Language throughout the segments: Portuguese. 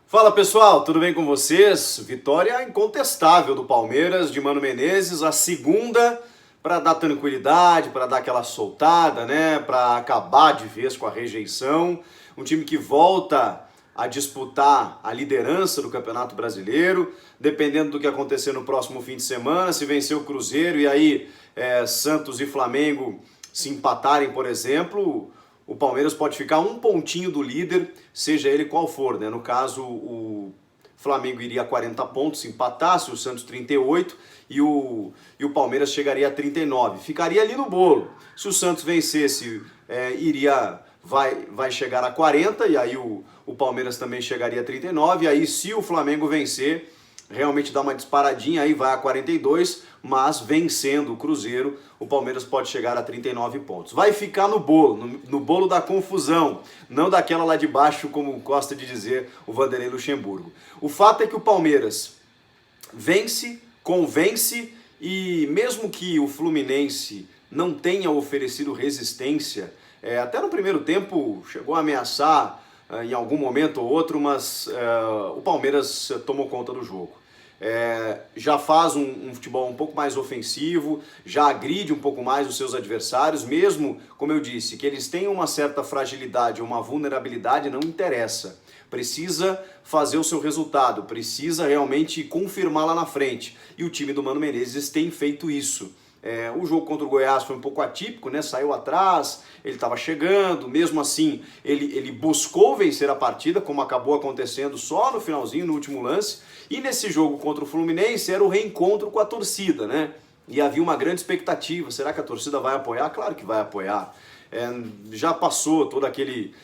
Fala pessoal, tudo bem com vocês? Vitória incontestável do Palmeiras, de Mano Menezes, a segunda para dar tranquilidade, para dar aquela soltada, né? Para acabar de vez com a rejeição. Um time que volta a disputar a liderança do Campeonato Brasileiro, dependendo do que acontecer no próximo fim de semana, se vencer o Cruzeiro e aí Santos e Flamengo se empatarem, por exemplo, o Palmeiras pode ficar um pontinho do líder, seja ele qual for, né? No caso, o Flamengo iria a 40 pontos se empatasse, o Santos 38 e o Palmeiras chegaria a 39. Ficaria ali no bolo. Se o Santos vencesse, vai chegar a 40 e aí o Palmeiras também chegaria a 39. E aí, se o Flamengo vencer, realmente dá uma disparadinha, aí vai a 42, mas vencendo o Cruzeiro, o Palmeiras pode chegar a 39 pontos. Vai ficar no bolo, no bolo da confusão, não daquela lá de baixo, como gosta de dizer o Vanderlei Luxemburgo. O fato é que o Palmeiras vence, convence, e mesmo que o Fluminense não tenha oferecido resistência, até no primeiro tempo chegou a ameaçar em algum momento ou outro, mas o Palmeiras tomou conta do jogo. Já faz um futebol um pouco mais ofensivo, já agride um pouco mais os seus adversários, mesmo, como eu disse, que eles tenham uma certa fragilidade, uma vulnerabilidade, não interessa. Precisa fazer o seu resultado, precisa realmente confirmar lá na frente. E o time do Mano Menezes tem feito isso. O jogo contra o Goiás foi um pouco atípico, né? Saiu atrás, ele estava chegando, mesmo assim ele buscou vencer a partida, como acabou acontecendo só no finalzinho, no último lance. E nesse jogo contra o Fluminense era o reencontro com a torcida, né? E havia uma grande expectativa, será que a torcida vai apoiar? Claro que vai apoiar. Já passou todo aquele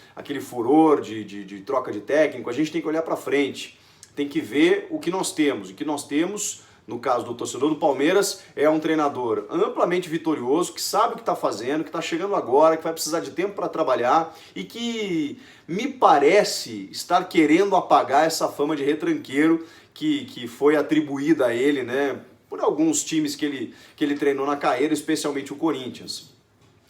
furor de troca de técnico, a gente tem que olhar para frente, tem que ver o que nós temos. O que nós temos, no caso do torcedor do Palmeiras, é um treinador amplamente vitorioso, que sabe o que está fazendo, que está chegando agora, que vai precisar de tempo para trabalhar e que me parece estar querendo apagar essa fama de retranqueiro que foi atribuída a ele, né, por alguns times que ele treinou na carreira, especialmente o Corinthians.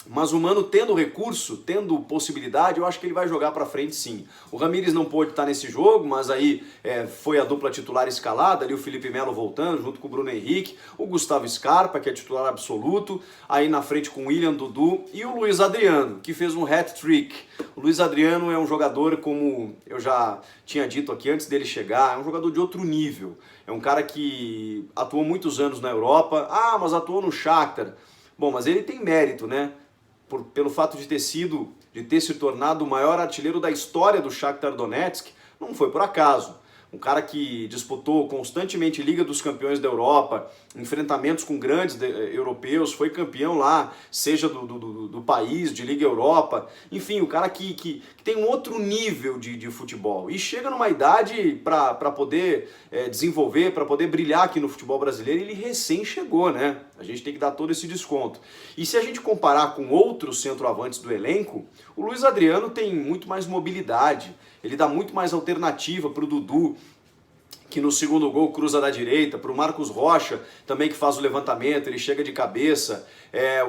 Mas o Mano, tendo recurso, tendo possibilidade, eu acho que ele vai jogar pra frente sim. O Ramires não pôde estar nesse jogo, mas aí foi a dupla titular escalada, ali o Felipe Melo voltando, junto com o Bruno Henrique, o Gustavo Scarpa, que é titular absoluto, aí na frente com o William Dudu e o Luiz Adriano, que fez um hat-trick. O Luiz Adriano é um jogador, como eu já tinha dito aqui antes dele chegar, é um jogador de outro nível. É um cara que atuou muitos anos na Europa, mas atuou no Shakhtar. Bom, mas ele tem mérito, né? Pelo fato de ter se tornado o maior artilheiro da história do Shakhtar Donetsk, não foi por acaso. Um cara que disputou constantemente Liga dos Campeões da Europa, enfrentamentos com grandes europeus, foi campeão lá, seja do país, de Liga Europa. Enfim, o cara que tem um outro nível de futebol. E chega numa idade para poder desenvolver, para poder brilhar aqui no futebol brasileiro, ele recém chegou, né? A gente tem que dar todo esse desconto. E se a gente comparar com outros centroavantes do elenco, o Luiz Adriano tem muito mais mobilidade, ele dá muito mais alternativa para o Dudu, que no segundo gol cruza da direita, para o Marcos Rocha, também que faz o levantamento, ele chega de cabeça,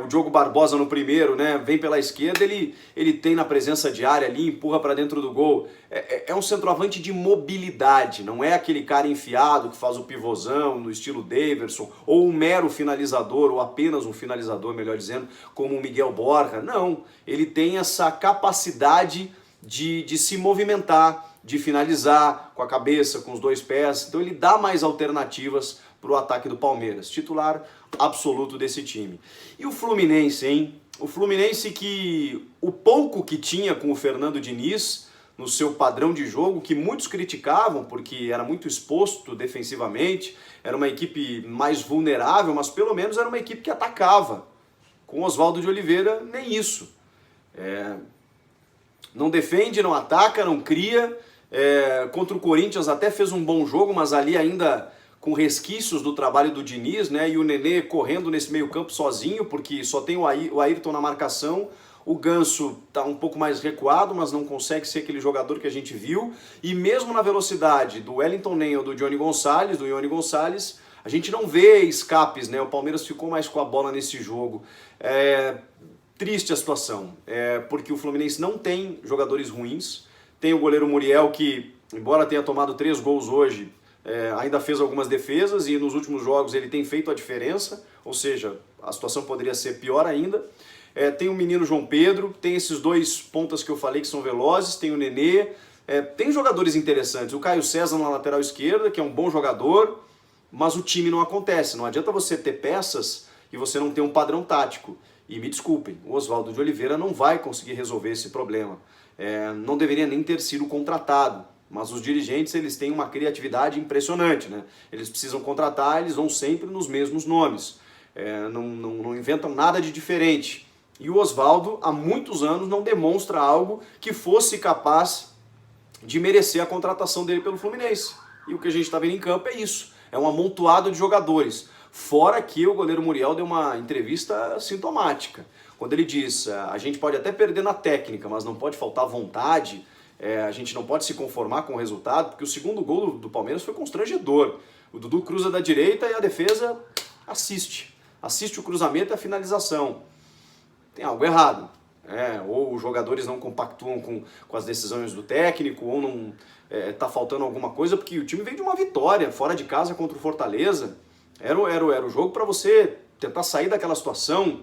o Diogo Barbosa no primeiro, né, vem pela esquerda, ele tem na presença de área ali, empurra para dentro do gol. É um centroavante de mobilidade, não é aquele cara enfiado que faz o pivôzão no estilo Daverson, ou um mero finalizador, ou apenas um finalizador, melhor dizendo, como o Miguel Borja. Não, ele tem essa capacidade de se movimentar, de finalizar com a cabeça, com os dois pés. Então ele dá mais alternativas para o ataque do Palmeiras. Titular absoluto desse time. E o Fluminense, hein? O Fluminense, que o pouco que tinha com o Fernando Diniz no seu padrão de jogo, que muitos criticavam porque era muito exposto defensivamente, era uma equipe mais vulnerável, mas pelo menos era uma equipe que atacava. Com Oswaldo de Oliveira, nem isso. Não defende, não ataca, não cria. Contra o Corinthians até fez um bom jogo, mas ali ainda com resquícios do trabalho do Diniz, né? E o Nenê correndo nesse meio campo sozinho, porque só tem o Ayrton na marcação. O Ganso está um pouco mais recuado, mas não consegue ser aquele jogador que a gente viu. E mesmo na velocidade do Wellington Nem ou do Ione Gonçalves, a gente não vê escapes, né? O Palmeiras ficou mais com a bola nesse jogo. Triste a situação, porque o Fluminense não tem jogadores ruins. Tem o goleiro Muriel, que embora tenha tomado 3 gols hoje, ainda fez algumas defesas e nos últimos jogos ele tem feito a diferença, ou seja, a situação poderia ser pior ainda. Tem o menino João Pedro, tem esses 2 pontas que eu falei que são velozes, tem o Nenê, tem jogadores interessantes. O Caio César na lateral esquerda, que é um bom jogador, mas o time não acontece. Não adianta você ter peças e você não ter um padrão tático. E me desculpem, o Oswaldo de Oliveira não vai conseguir resolver esse problema. Não deveria nem ter sido contratado. Mas os dirigentes, eles têm uma criatividade impressionante, né? Eles precisam contratar, eles vão sempre nos mesmos nomes. Não inventam nada de diferente. E o Oswaldo, há muitos anos, não demonstra algo que fosse capaz de merecer a contratação dele pelo Fluminense. E o que a gente está vendo em campo é isso. É um amontoado de jogadores. Fora que o goleiro Muriel deu uma entrevista sintomática. Quando ele diz, a gente pode até perder na técnica, mas não pode faltar vontade, a gente não pode se conformar com o resultado, porque o segundo gol do Palmeiras foi constrangedor. O Dudu cruza da direita e a defesa assiste. Assiste o cruzamento e a finalização. Tem algo errado. Ou os jogadores não compactuam com as decisões do técnico, ou não tá faltando alguma coisa, porque o time veio de uma vitória fora de casa contra o Fortaleza. Era o jogo para você tentar sair daquela situação.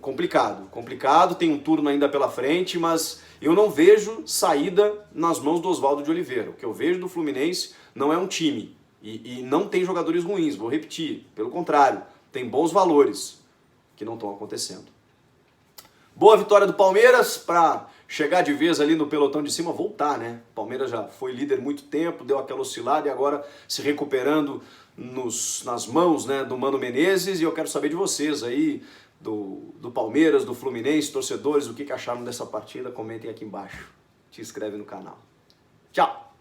Complicado, tem um turno ainda pela frente, mas eu não vejo saída nas mãos do Oswaldo de Oliveira. O que eu vejo do Fluminense não é um time, e não tem jogadores ruins, vou repetir, pelo contrário, tem bons valores que não estão acontecendo. Boa vitória do Palmeiras para chegar de vez ali no pelotão de cima, voltar, né? O Palmeiras já foi líder muito tempo, deu aquela oscilada e agora se recuperando nas mãos, né, do Mano Menezes. E eu quero saber de vocês aí, do Palmeiras, do Fluminense, torcedores, o que acharam dessa partida. Comentem aqui embaixo. Se inscreve no canal. Tchau!